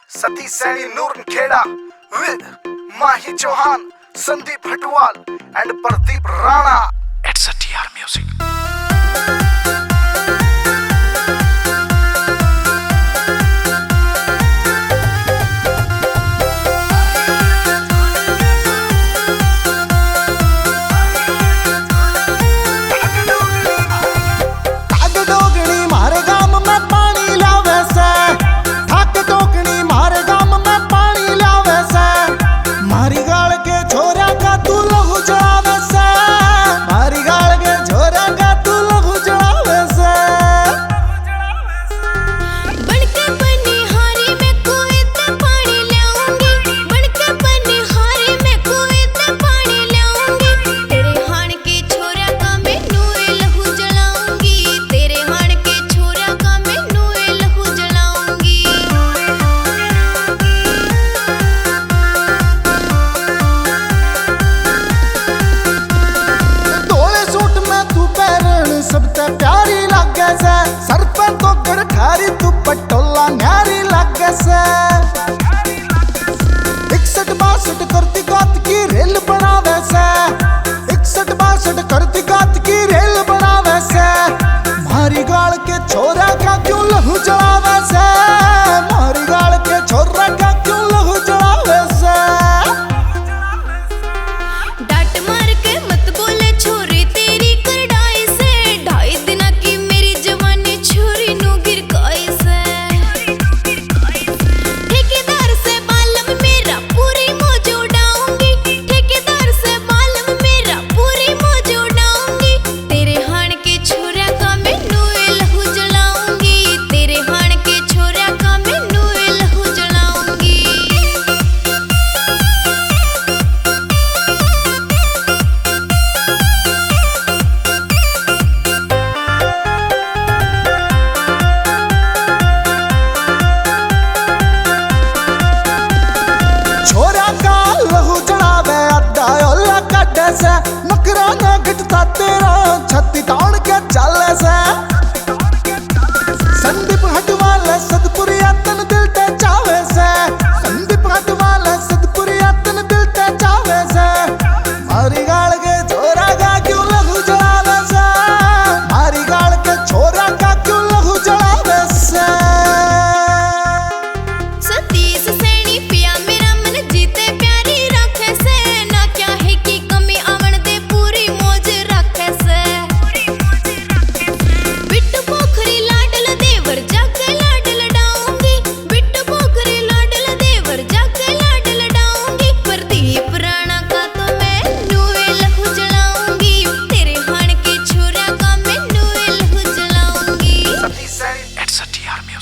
Sati Saini Nooran Kheda with Mahi Chauhan, Sandeep Hatwal and Pradeep Rana. It's a TR music. प्यारी लागे से सर पे तो गड़खारी तू पटोला न्यारी लागे से 61-62 करती गात की रेल बनावे से 61-62 करती गात की रेल बनावे से मारी गाल के छोरा का क्यों लहू जलावे से मारी गाल के छोरा का क्यों लहू जलावे से। डांट मार के मत बोले छोरी तेरी करडाई से ढाई दिन की मेरी जवानी छोरी नु गिरकाई से ठेकेदार से बालम मेरा पूरी मौज उड़ाऊंगी ठेकेदार से बालम मेरा पूरी मौज उड़ाऊंगी तेरे हाण के छोरा का मैं नुए लहू जलाऊंगी तेरे हाण के छोरा का मैं नुए लहू जलाऊंगी। छोरा का लहू जड़ावे अड्डा ओला काटे से नकरा ना घटता तेरा छत्ती ताण